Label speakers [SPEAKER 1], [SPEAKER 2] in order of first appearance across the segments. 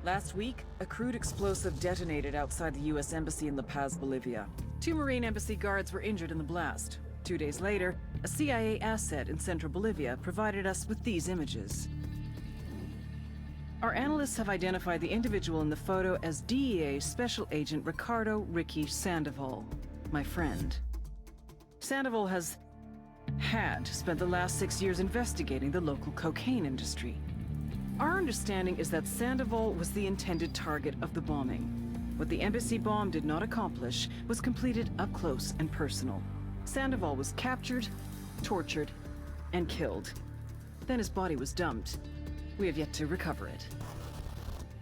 [SPEAKER 1] Last week, a crude explosive detonated outside the U.S. Embassy in La Paz, Bolivia. 2 Marine Embassy guards were injured in the blast. 2 days later, a CIA asset in central Bolivia provided us with these images. Our analysts have identified the individual in the photo as DEA Special Agent Ricardo Ricky Sandoval, my friend. Sandoval had spent the last 6 years investigating the local cocaine industry. Our understanding is that Sandoval was the intended target of the bombing. What the embassy bomb did not accomplish was completed up close and personal. Sandoval was captured, tortured, and killed. Then his body was dumped. We have yet to recover it.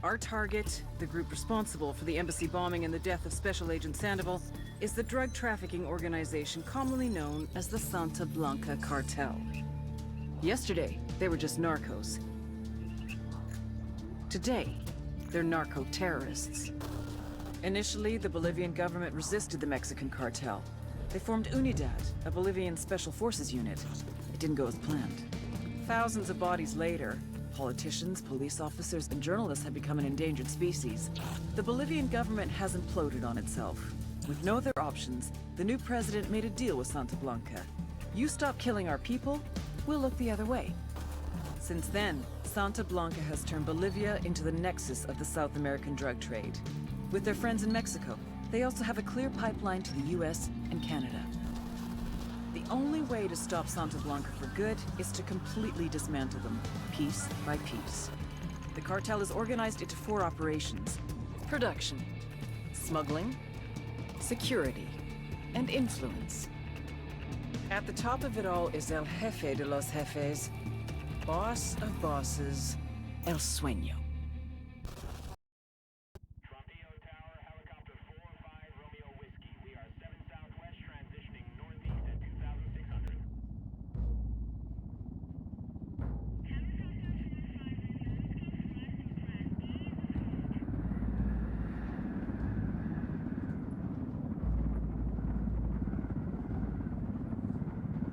[SPEAKER 1] Our target, the group responsible for the embassy bombing and the death of Special Agent Sandoval, is the drug trafficking organization commonly known as the Santa Blanca Cartel. Yesterday, they were just narcos. Today, they're narco-terrorists. Initially, the Bolivian government resisted the Mexican cartel. They formed Unidad, a Bolivian special forces unit. It didn't go as planned. Thousands of bodies later, politicians, police officers, and journalists have become an endangered species. The Bolivian government has imploded on itself. With no other options, the new president made a deal with Santa Blanca. You stop killing our people, we'll look the other way. Since then, Santa Blanca has turned Bolivia into the nexus of the South American drug trade. With their friends in Mexico, they also have a clear pipeline to the US and Canada. The only way to stop Santa Blanca for good is to completely dismantle them, piece by piece. The cartel is organized into 4 operations: production, smuggling, security, and influence. At the top of it all is El Jefe de los Jefes, boss of bosses, El Sueño.
[SPEAKER 2] Frontier Tower, helicopter 4-5 Romeo Whiskey. We are 7 southwest, transitioning northeast at 2,600.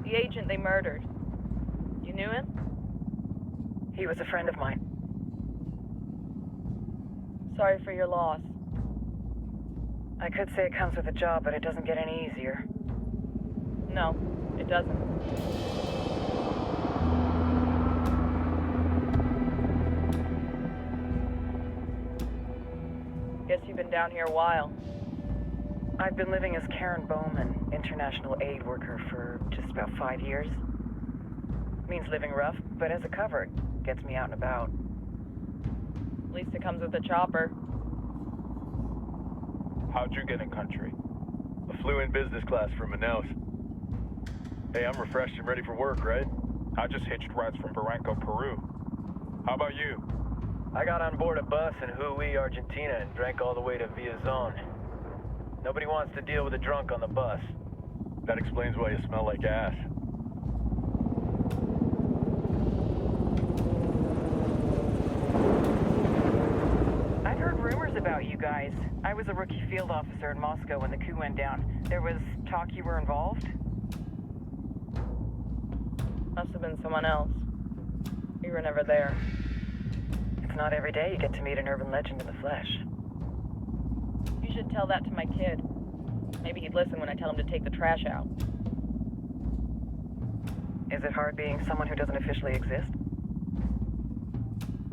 [SPEAKER 3] The agent they murdered. You knew him?
[SPEAKER 1] He was a friend of mine.
[SPEAKER 3] Sorry for your loss.
[SPEAKER 1] I could say it comes with a job, but it doesn't get any easier.
[SPEAKER 3] No, it doesn't. Guess you've been down here a while.
[SPEAKER 1] I've been living as Karen Bowman, international aid worker, for just about 5 years. Means living rough, but as a cover, it gets me out and about.
[SPEAKER 3] At least it comes with a chopper.
[SPEAKER 4] How'd you get in country? I flew in business class from Manaus. Hey, I'm refreshed and ready for work, right? I just hitched rides from Barranco, Peru. How about you?
[SPEAKER 5] I got on board a bus in Jujuy, Argentina, and drank all the way to Villazon. Nobody wants to deal with a drunk on the bus.
[SPEAKER 4] That explains why you smell like ass.
[SPEAKER 1] I've heard rumors about you guys. I was a rookie field officer in Moscow when the coup went down. There was talk you were involved?
[SPEAKER 3] Must have been someone else. We were never there.
[SPEAKER 1] It's not every day you get to meet an urban legend in the flesh.
[SPEAKER 3] You should tell that to my kid. Maybe he'd listen when I tell him to take the trash out.
[SPEAKER 1] Is it hard being someone who doesn't officially exist?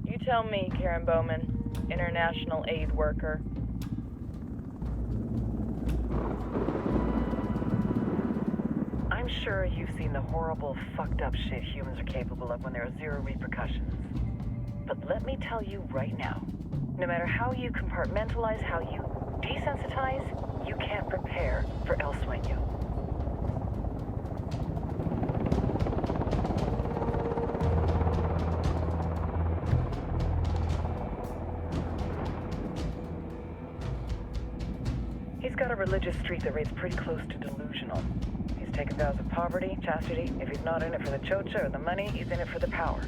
[SPEAKER 3] You tell me, Karen Bowman, international aid worker.
[SPEAKER 1] I'm sure you've seen the horrible, fucked up shit humans are capable of when there are 0 repercussions. But let me tell you right now, no matter how you compartmentalize, how you desensitize, you can't prepare for El Sueño. He's got a religious streak that rates pretty close to delusional. He's taken vows of poverty, chastity. If he's not in it for the chocha or the money, he's in it for the power.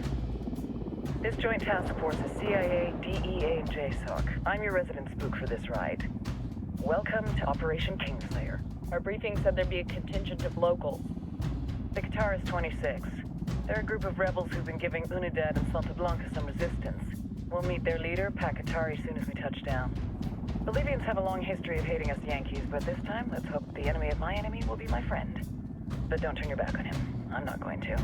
[SPEAKER 1] This joint task force is CIA, DEA, and JSOC. I'm your resident spook for this ride. Welcome to Operation Kingslayer.
[SPEAKER 3] Our briefing said there'd be a contingent of locals.
[SPEAKER 1] The Qatar is 26. They're a group of rebels who've been giving Unidad and Santa Blanca some resistance.
[SPEAKER 3] We'll meet their leader, Pakatari, soon as we touch down. Bolivians have a long history of hating us Yankees, but this time, let's hope the enemy of my enemy will be my friend. But don't turn your back on him. I'm not going to.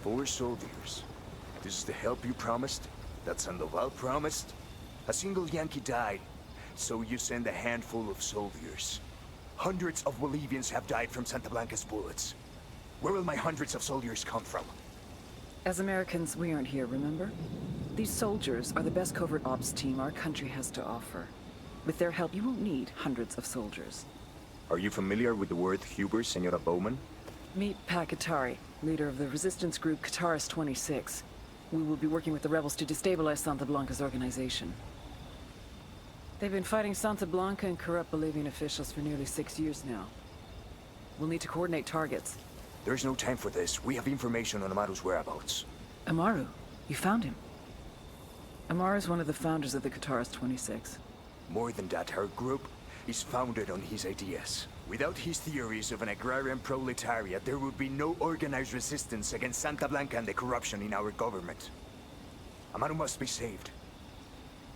[SPEAKER 6] Four soldiers. This is the help you promised? That Sandoval promised? A single Yankee died, so you send a handful of soldiers. Hundreds of Bolivians have died from Santa Blanca's bullets. Where will my hundreds of soldiers come from?
[SPEAKER 1] As Americans, we aren't here, remember? These soldiers are the best covert ops team our country has to offer. With their help, you won't need hundreds of soldiers.
[SPEAKER 6] Are you familiar with the word Huber, Senora Bowman?
[SPEAKER 1] Meet Pakatari, leader of the resistance group Kataris 26. We will be working with the rebels to destabilize Santa Blanca's organization. They've been fighting Santa Blanca and corrupt Bolivian officials for nearly 6 years now. We'll need to coordinate targets.
[SPEAKER 6] There's no time for this. We have information on Amaru's whereabouts.
[SPEAKER 1] Amaru? You found him? Amaru is one of the founders of the Kataris 26.
[SPEAKER 6] More than that, our group is founded on his ideas. Without his theories of an agrarian proletariat, there would be no organized resistance against Santa Blanca and the corruption in our government. Amaru must be saved.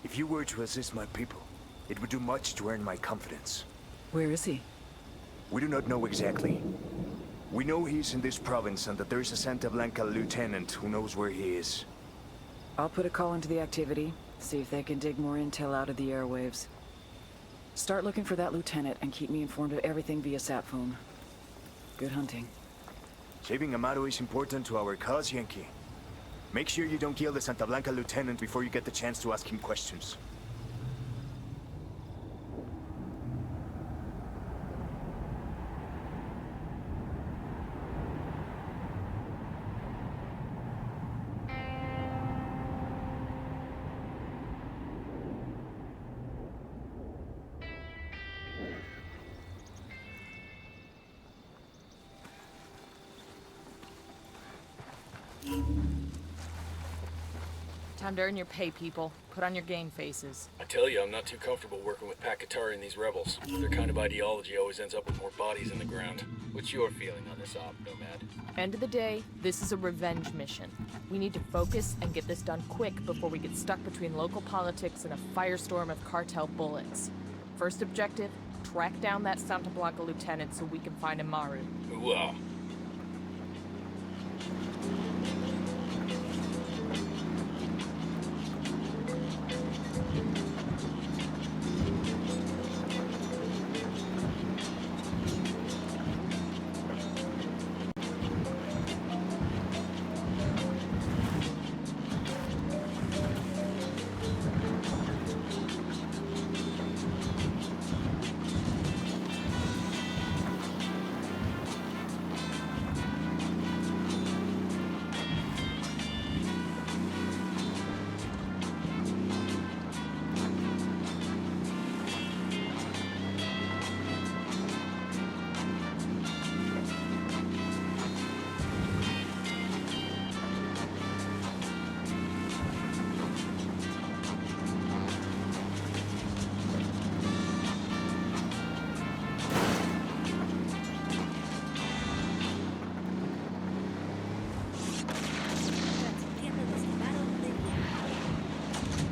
[SPEAKER 6] If you were to assist my people, it would do much to earn my confidence.
[SPEAKER 1] Where is he?
[SPEAKER 6] We do not know exactly. We know he's in this province and that there is a Santa Blanca lieutenant who knows where he is.
[SPEAKER 1] I'll put a call into the activity, see if they can dig more intel out of the airwaves. Start looking for that lieutenant and keep me informed of everything via sat phone. Good hunting.
[SPEAKER 6] Saving Amaru is important to our cause, Yankee. Make sure you don't kill the Santa Blanca lieutenant before you get the chance to ask him questions.
[SPEAKER 7] Time to earn your pay, people. Put on your game faces.
[SPEAKER 8] I tell you, I'm not too comfortable working with Pakatari and these rebels. Their kind of ideology always ends up with more bodies in the ground. What's your feeling on this op, Nomad?
[SPEAKER 7] End of the day, this is a revenge mission. We need to focus and get this done quick before we get stuck between local politics and a firestorm of cartel bullets. First objective, track down that Santa Blanca lieutenant so we can find Amaru.
[SPEAKER 8] Ooh-ah.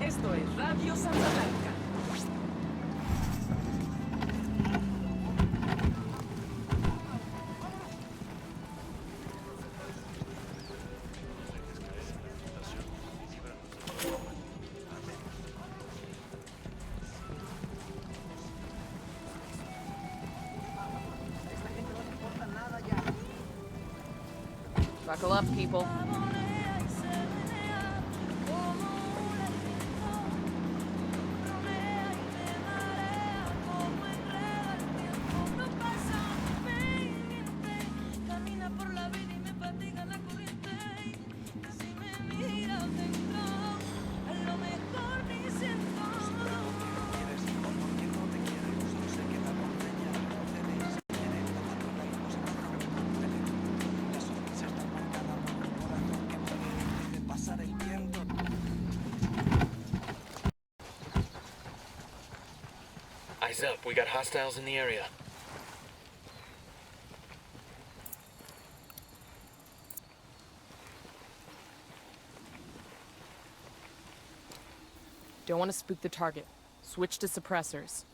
[SPEAKER 1] Esto es Radio Santa Blanca.
[SPEAKER 7] Buckle up, people.
[SPEAKER 8] Eyes up, we got hostiles in the area.
[SPEAKER 7] Don't want to spook the target. Switch to suppressors.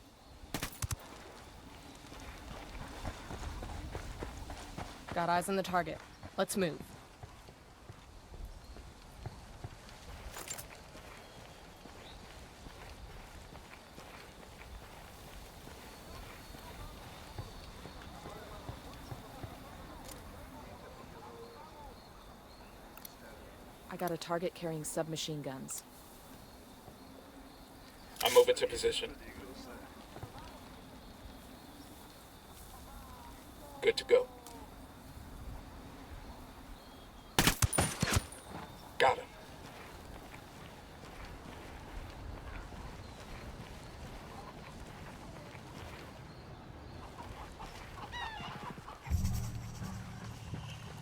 [SPEAKER 7] Got eyes on the target. Let's move. I got a target carrying submachine guns.
[SPEAKER 8] I'm moving to position. Good to go. Got him.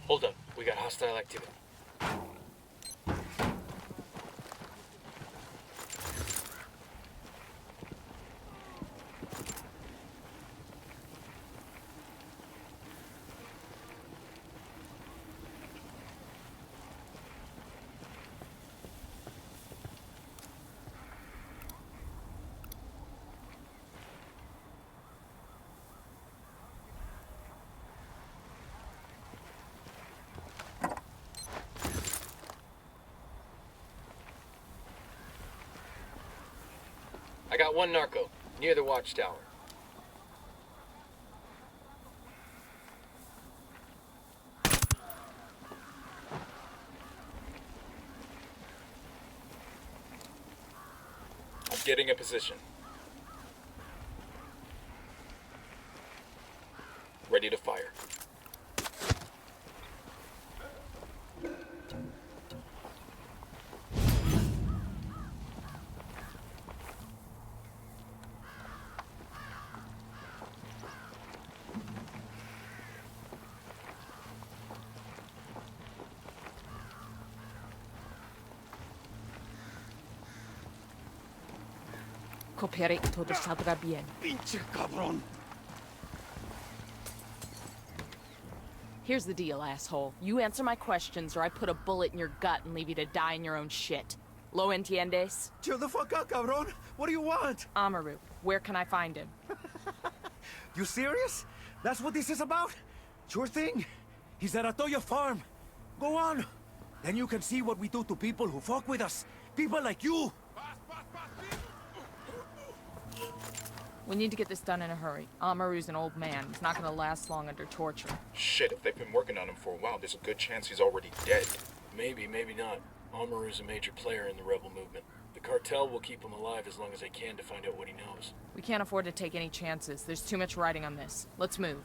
[SPEAKER 8] Hold up, we got hostile activity. I got one narco, near the watchtower. I'm getting a position. Ready to fire.
[SPEAKER 7] Coopere y todo saldrá bien.
[SPEAKER 9] Pinche cabrón.
[SPEAKER 7] Here's the deal, asshole. You answer my questions or I put a bullet in your gut and leave you to die in your own shit. Lo entiendes?
[SPEAKER 9] Chill the fuck out, cabrón. What do you want?
[SPEAKER 7] Amaru, where can I find him?
[SPEAKER 9] You serious? That's what this is about? Sure thing. He's at Atoya Farm. Go on. Then you can see what we do to people who fuck with us. People like you.
[SPEAKER 7] We need to get this done in a hurry. Amaru's an old man. He's not gonna last long under torture.
[SPEAKER 8] Shit, if they've been working on him for a while, there's a good chance he's already dead. Maybe, maybe not. Amaru's a major player in the rebel movement. The cartel will keep him alive as long as they can to find out what he knows.
[SPEAKER 7] We can't afford to take any chances. There's too much riding on this. Let's move.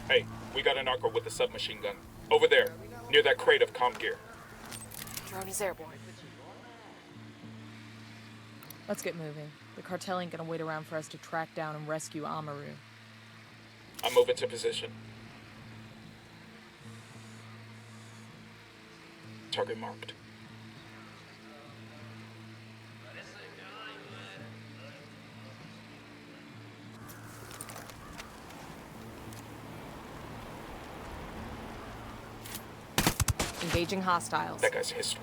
[SPEAKER 8] Hey, we got a narco with a submachine gun. Over there, near that crate of comm gear.
[SPEAKER 7] Drone is airborne. Let's get moving. The cartel ain't gonna wait around for us to track down and rescue Amaru.
[SPEAKER 8] I'm moving to position. Target marked.
[SPEAKER 7] Engaging hostiles.
[SPEAKER 8] That guy's history.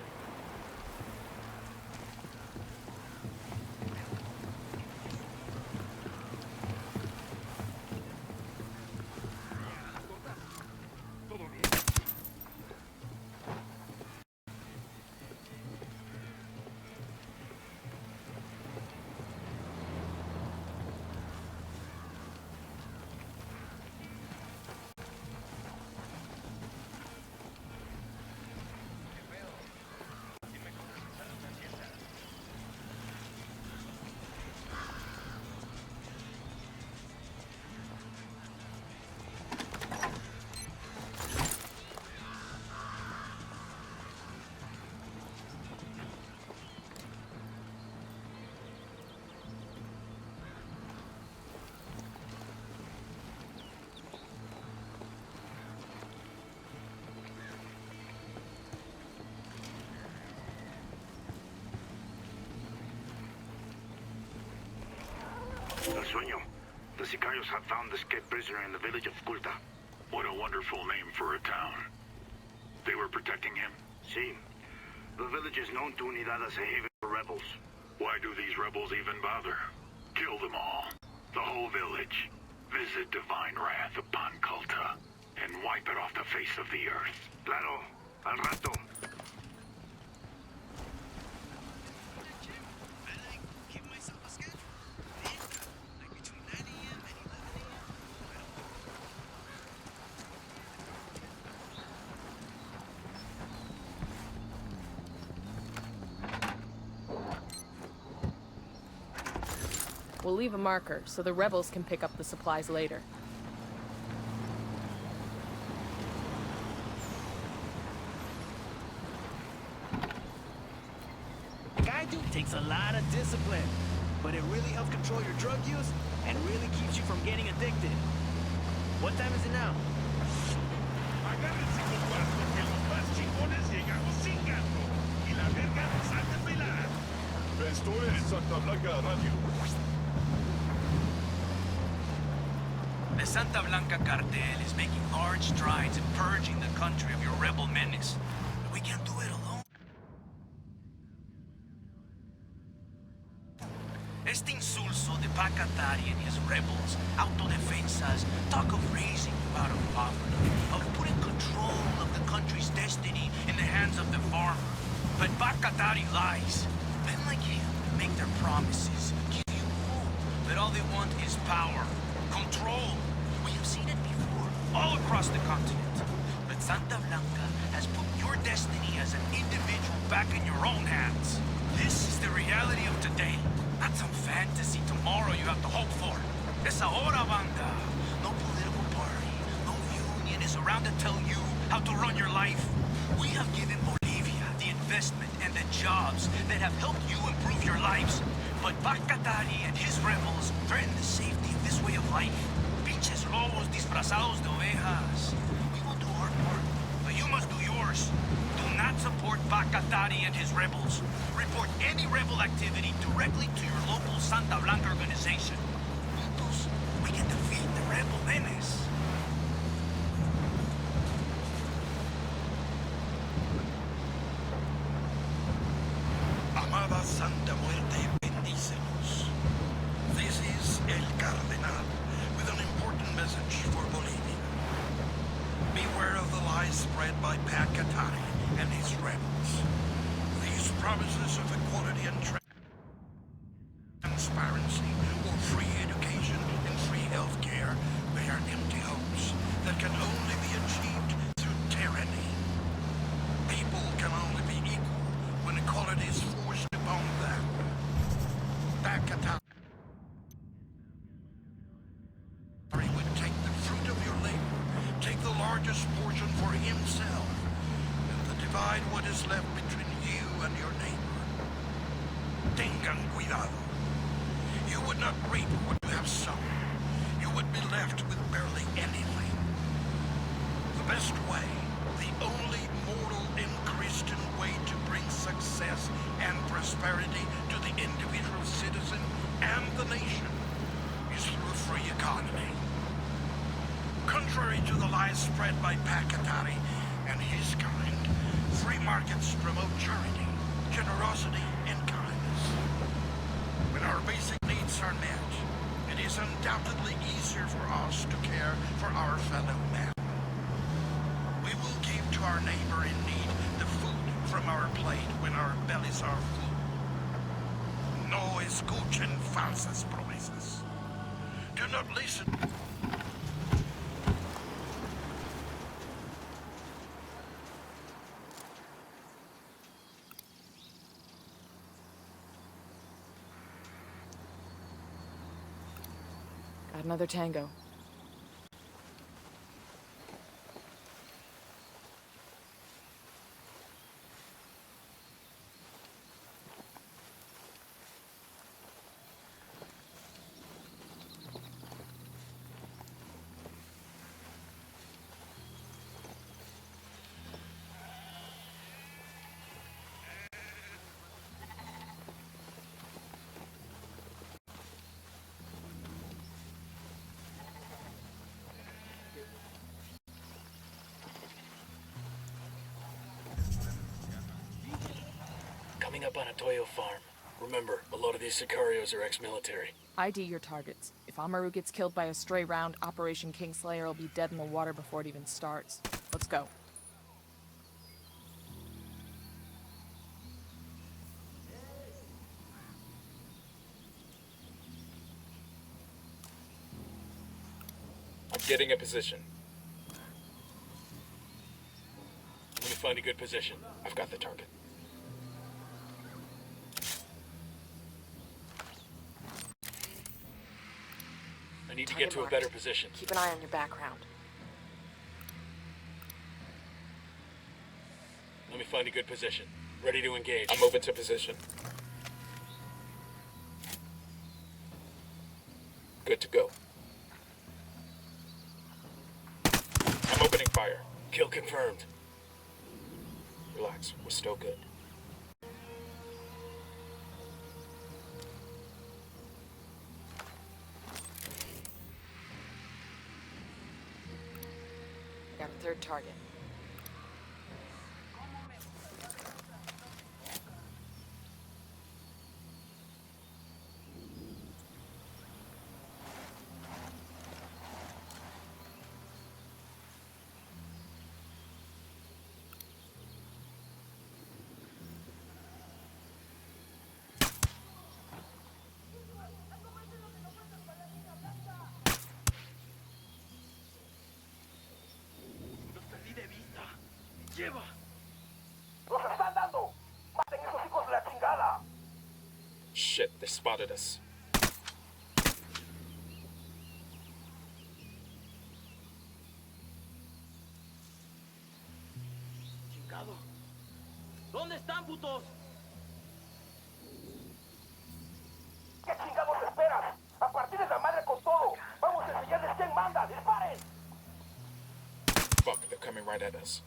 [SPEAKER 10] El Sueño. The Sicarios have found the escaped prisoner in the village of Culta. What a wonderful name for a town. They were protecting him? Sí. The village is known to Unidad as a haven for rebels. Why do these rebels even bother? Kill them all. The whole village. Visit divine wrath upon Culta. And wipe it off the face of the earth. Claro. Al rato.
[SPEAKER 7] We'll leave a marker so the rebels can pick up the supplies later.
[SPEAKER 9] Gaiju takes a lot of discipline, but it really helps control your drug use and really keeps you from getting addicted. What time is it now?
[SPEAKER 2] Agárrense con guapo que los más chingones llegamos chingando y la verga nos ha de pelar.
[SPEAKER 4] Esto es Santa Blanca Radio.
[SPEAKER 11] The Santa Blanca cartel is making large strides in purging the country of your rebel menace. But we can't do it alone. Este insulso de Pacatari and his rebels, autodefensas, talk of raising you out of poverty, of putting control of the country's destiny in the hands of the farmer. But Pacatari lies. Men like him make their promises, give you hope, but all they want is power, control. We have seen it before, all across the continent. But Santa Blanca has put your destiny as an individual back in your own hands. This is the reality of today, not some fantasy tomorrow you have to hope for. Es ahora, banda. No political party, no union is around to tell you how to run your life. We have given Bolivia the investment and the jobs that have helped you improve your lives. But Pacatari and his rebels threaten the safety of this way of life. Pinches lobos disfrazados de ovejas. We will do our part, but you must do yours. Do not support Pacatari and his rebels. Report any rebel activity directly to your local Santa Blanca organization. Juntos, we can defeat the rebel menace.
[SPEAKER 12] Amada Santa Muerte, bendícenos. This is El Cardenal with an important message for Bolivia. Beware of the lies spread by Pacatari and his rebels. These promises of equality and transparency or free education and free health care, they are empty hopes that can only be achieved through tyranny. People can only be equal when equality is forced upon them. Pacatari would take the fruit of your labor, take the largest portion for himself, and then divide what is left between you and your neighbor. Tengan cuidado. You would not reap what you have sown. You would be left with barely anything. The best way, the only moral and Christian way to bring success and prosperity to the individual citizen and the nation is through a free economy. Contrary to the lies spread by Pacatari and his kind, free markets promote charity, generosity, and kindness. When our basic needs are met, it is undoubtedly easier for us to care for our fellow man. We will give to our neighbor in need the food from our plate when our bellies are full. No escuchen falsas promesas. Do not listen.
[SPEAKER 7] Got another tango.
[SPEAKER 8] on a Toyo farm. Remember, a lot of these sicarios are ex-military.
[SPEAKER 7] ID your targets. If Amaru gets killed by a stray round, Operation Kingslayer will be dead in the water before it even starts. Let's go.
[SPEAKER 8] I'm getting a position. Let me find a good position. I've got the target. I need to get to a better position.
[SPEAKER 7] Keep an eye on your background.
[SPEAKER 8] Let me find a good position. Ready to engage. I'm moving to position. Good to go. I'm opening fire. Kill confirmed. Relax, we're still good.
[SPEAKER 7] Got a third target.
[SPEAKER 10] ¡Lleva! ¡Nos están dando! ¡Maten esos hijos de la chingada!
[SPEAKER 8] Shit, they spotted us.
[SPEAKER 10] ¡Chingado! ¿Dónde están, putos? ¿Qué chingados esperas? ¡A partir de la madre con todo! ¡Vamos a enseñarles quién manda! ¡Disparen!
[SPEAKER 8] Fuck, they're coming right at us.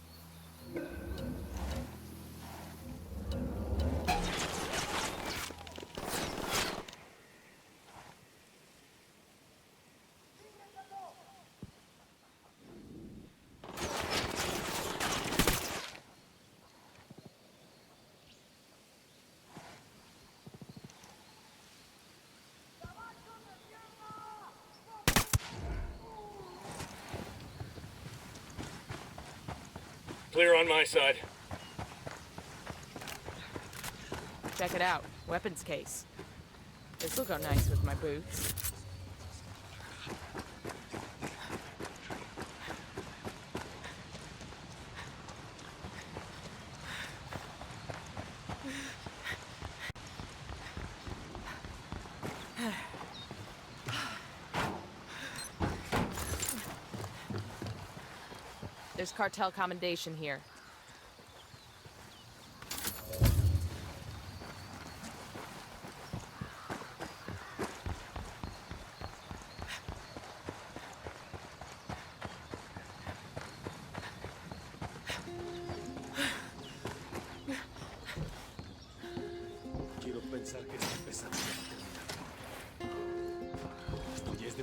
[SPEAKER 8] Clear on my side.
[SPEAKER 7] Check it out. Weapons case. This'll go nice with my boots. There's cartel commendation here.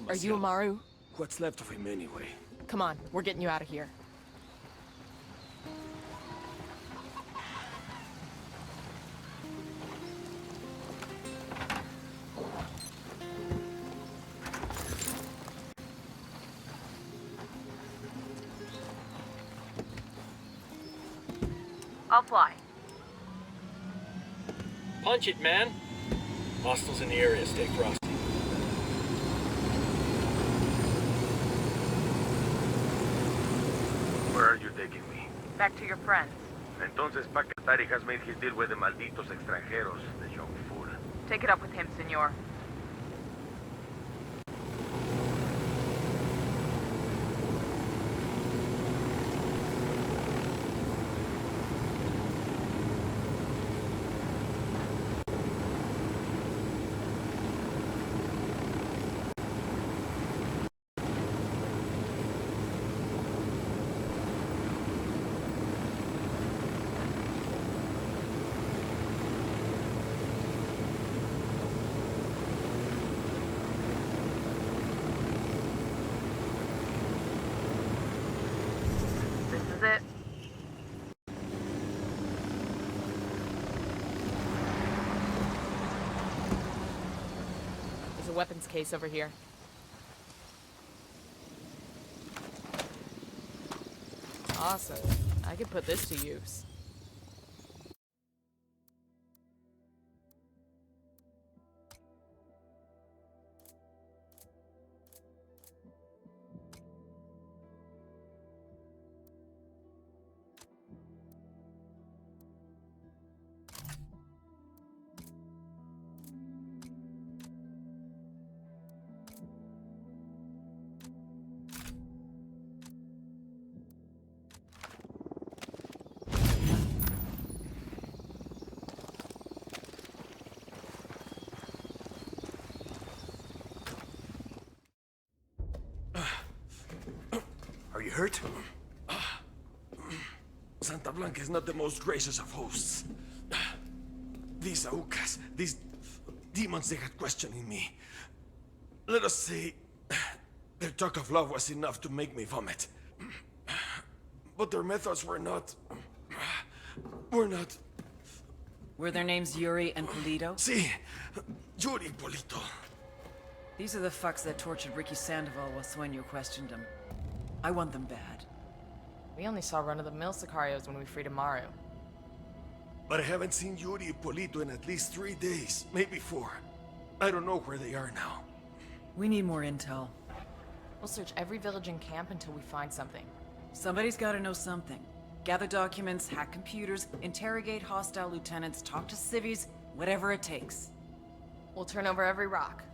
[SPEAKER 7] Are you Amaru?
[SPEAKER 9] What's left of him anyway?
[SPEAKER 7] Come on, we're getting you out of here.
[SPEAKER 3] I'll fly.
[SPEAKER 8] Punch it, man. Hostiles in the area, stay frosty.
[SPEAKER 10] Where are you taking me?
[SPEAKER 3] Back to your friends.
[SPEAKER 10] Entonces Pacatari has made his deal with the malditos extranjeros, the young fool.
[SPEAKER 3] Take it up with him, senor.
[SPEAKER 7] weapons case over here. Awesome. I could put this to use.
[SPEAKER 6] Are you hurt?
[SPEAKER 13] Santa Blanca is not the most gracious of hosts. These Aucas, these demons they had questioning me. Let us say, their talk of love was enough to make me vomit. But their methods were not...
[SPEAKER 1] Were their names Yuri and Polito?
[SPEAKER 13] Si, Yuri Polito.
[SPEAKER 1] These are the fucks that tortured Ricky Sandoval while Sueño questioned him. I want them bad.
[SPEAKER 7] We only saw run-of-the-mill Sicarios when we freed Amaru.
[SPEAKER 13] But I haven't seen Yuri and Polito in at least 3 days, maybe 4. I don't know where they are now.
[SPEAKER 1] We need more intel.
[SPEAKER 7] We'll search every village and camp until we find something.
[SPEAKER 1] Somebody's gotta know something. Gather documents, hack computers, interrogate hostile lieutenants, talk to civvies, whatever it takes.
[SPEAKER 7] We'll turn over every rock.